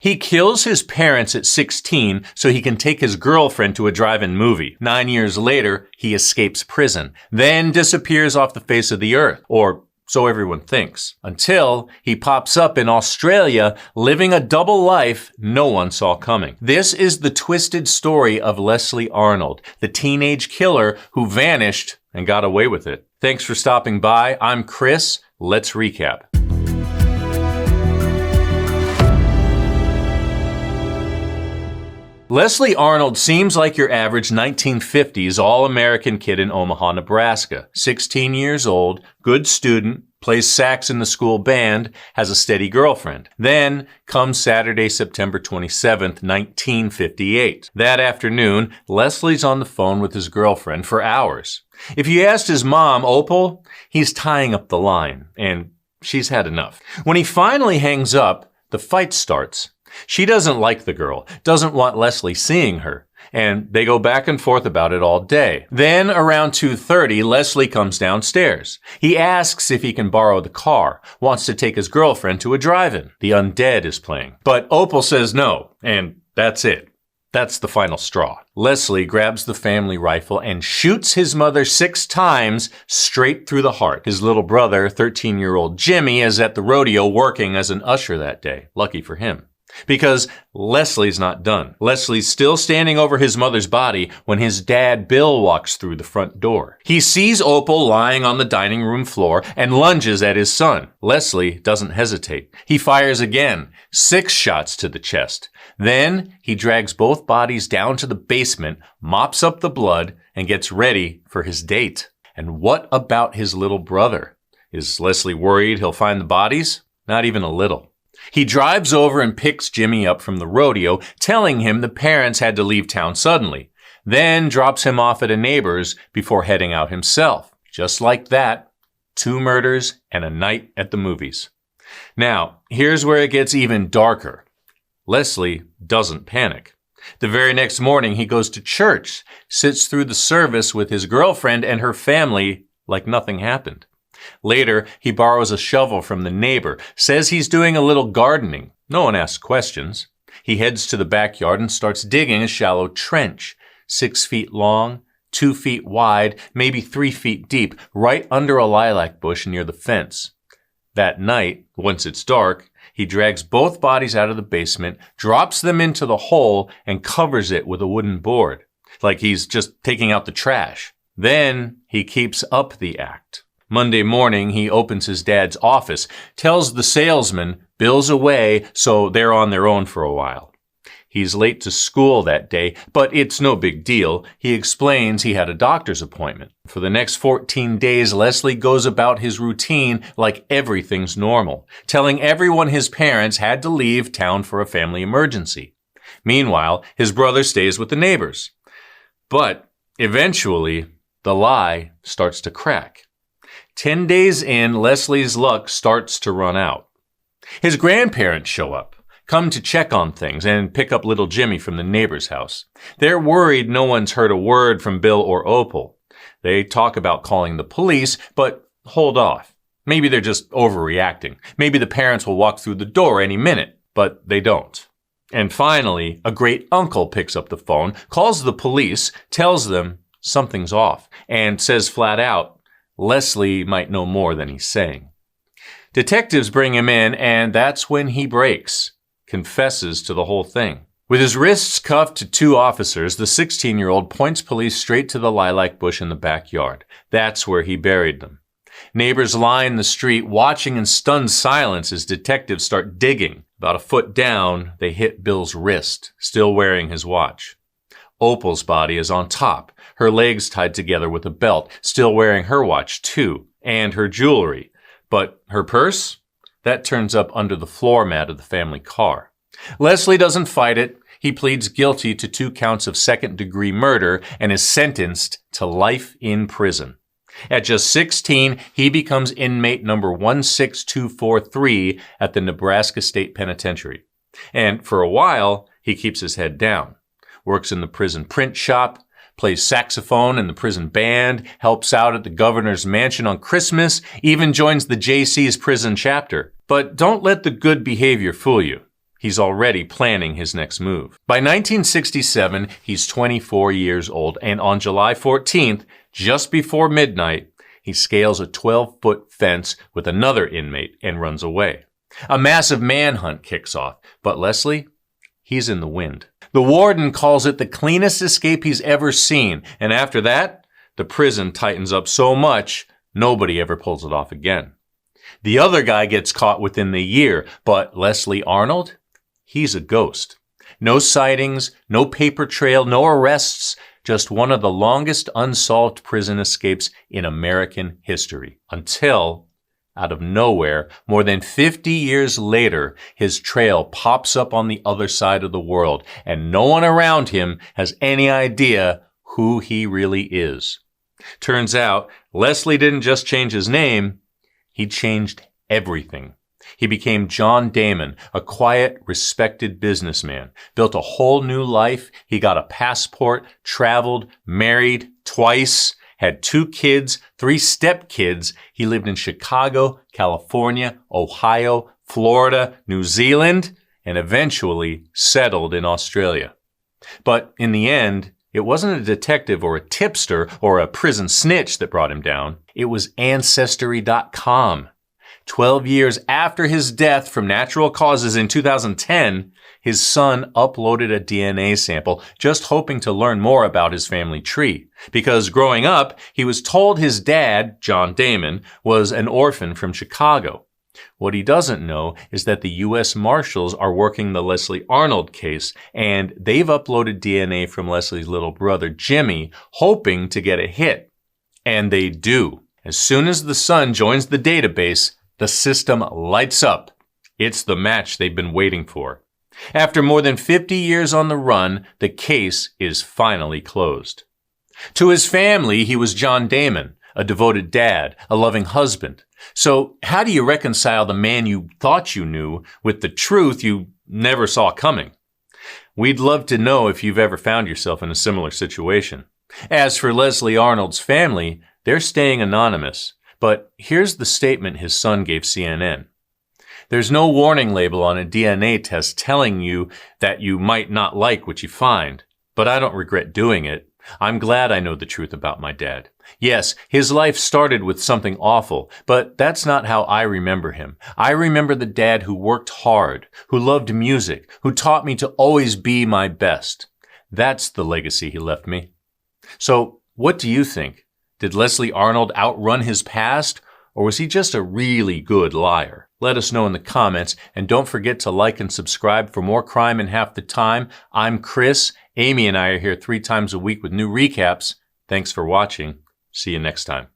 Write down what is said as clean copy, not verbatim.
He kills his parents at 16 so he can take his girlfriend to a drive-in movie. 9 years later, he escapes prison, then disappears off the face of the earth, or so everyone thinks, until he pops up in Australia, living a double life no one saw coming. This is the twisted story of Leslie Arnold, the teenage killer who vanished and got away with it. Thanks for stopping by. I'm Chris. Let's recap. Leslie Arnold seems like your average 1950s all-American kid in Omaha, Nebraska. 16 years old, good student, plays sax in the school band, has a steady girlfriend. Then comes Saturday, September 27th, 1958. That afternoon, Leslie's on the phone with his girlfriend for hours. If you asked his mom, Opal, he's tying up the line, and she's had enough. When he finally hangs up, the fight starts. She doesn't like the girl, doesn't want Leslie seeing her, and they go back and forth about it all day. Then around 2:30, Leslie comes downstairs. He asks if he can borrow the car, wants to take his girlfriend to a drive-in. The Undead is playing. But Opal says no, and that's it. That's the final straw. Leslie grabs the family rifle and shoots his mother 6 times straight through the heart. His little brother, 13-year-old Jimmy, is at the rodeo working as an usher that day. Lucky for him. Because Leslie's not done. Leslie's still standing over his mother's body when his dad, Bill, walks through the front door. He sees Opal lying on the dining room floor and lunges at his son. Leslie doesn't hesitate. He fires again, 6 shots to the chest. Then he drags both bodies down to the basement, mops up the blood, and gets ready for his date. And what about his little brother? Is Leslie worried he'll find the bodies? Not even a little. He drives over and picks Jimmy up from the rodeo, telling him the parents had to leave town suddenly, then drops him off at a neighbor's before heading out himself. Just like that, 2 murders and a night at the movies. Now, here's where it gets even darker. Leslie doesn't panic. The very next morning, he goes to church, sits through the service with his girlfriend and her family like nothing happened. Later, he borrows a shovel from the neighbor, says he's doing a little gardening. No one asks questions. He heads to the backyard and starts digging a shallow trench, 6 feet long, 2 feet wide, maybe 3 feet deep, right under a lilac bush near the fence. That night, once it's dark, he drags both bodies out of the basement, drops them into the hole, and covers it with a wooden board, like he's just taking out the trash. Then he keeps up the act. Monday morning, he opens his dad's office, tells the salesman Bill's away, so they're on their own for a while. He's late to school that day, but it's no big deal. He explains he had a doctor's appointment. For the next 14 days, Leslie goes about his routine like everything's normal, telling everyone his parents had to leave town for a family emergency. Meanwhile, his brother stays with the neighbors. But eventually, the lie starts to crack. 10 days in, Leslie's luck starts to run out. His grandparents show up, come to check on things and pick up little Jimmy from the neighbor's house. They're worried no one's heard a word from Bill or Opal. They talk about calling the police, but hold off. Maybe they're just overreacting. Maybe the parents will walk through the door any minute, but they don't. And finally, a great uncle picks up the phone, calls the police, tells them something's off, and says flat out, Leslie might know more than he's saying. Detectives bring him in, and that's when he breaks, confesses to the whole thing. With his wrists cuffed to 2 officers, the 16-year-old points police straight to the lilac bush in the backyard. That's where he buried them. Neighbors line the street, watching in stunned silence as detectives start digging. About a foot down, they hit Bill's wrist, still wearing his watch. Opal's body is on top, her legs tied together with a belt, still wearing her watch too, and her jewelry. But her purse? That turns up under the floor mat of the family car. Leslie doesn't fight it. He pleads guilty to 2 counts of second-degree murder and is sentenced to life in prison. At just 16, he becomes inmate number 16243 at the Nebraska State Penitentiary. And for a while, he keeps his head down. Works in the prison print shop, plays saxophone in the prison band, helps out at the governor's mansion on Christmas, even joins the JC's prison chapter. But don't let the good behavior fool you. He's already planning his next move. By 1967, he's 24 years old, and on July 14th, just before midnight, he scales a 12-foot fence with another inmate and runs away. A massive manhunt kicks off, but Leslie, he's in the wind. The warden calls it the cleanest escape he's ever seen, and after that, the prison tightens up so much, nobody ever pulls it off again. The other guy gets caught within the year, but Leslie Arnold, he's a ghost. No sightings, no paper trail, no arrests, just one of the longest unsolved prison escapes in American history. Until, out of nowhere, more than 50 years later, his trail pops up on the other side of the world, and no one around him has any idea who he really is. Turns out, Leslie didn't just change his name, he changed everything. He became John Damon, a quiet, respected businessman, built a whole new life. He got a passport, traveled, married twice, had 2 kids, 3 stepkids. He lived in Chicago, California, Ohio, Florida, New Zealand, and eventually settled in Australia. But in the end, it wasn't a detective or a tipster or a prison snitch that brought him down. It was Ancestry.com. 12 years after his death from natural causes in 2010, his son uploaded a DNA sample, just hoping to learn more about his family tree. Because growing up, he was told his dad, John Damon, was an orphan from Chicago. What he doesn't know is that the U.S. Marshals are working the Leslie Arnold case, and they've uploaded DNA from Leslie's little brother, Jimmy, hoping to get a hit. And they do. As soon as the son joins the database, the system lights up. It's the match they've been waiting for. After more than 50 years on the run, the case is finally closed. To his family, he was John Damon, a devoted dad, a loving husband. So how do you reconcile the man you thought you knew with the truth you never saw coming? We'd love to know if you've ever found yourself in a similar situation. As for Leslie Arnold's family, they're staying anonymous. But here's the statement his son gave CNN. There's no warning label on a DNA test telling you that you might not like what you find, but I don't regret doing it. I'm glad I know the truth about my dad. Yes, his life started with something awful, but that's not how I remember him. I remember the dad who worked hard, who loved music, who taught me to always be my best. That's the legacy he left me. So, what do you think? Did Leslie Arnold outrun his past, or was he just a really good liar? Let us know in the comments, and don't forget to like and subscribe for more Crime in Half the Time. I'm Chris. Amy and I are here 3 times a week with new recaps. Thanks for watching. See you next time.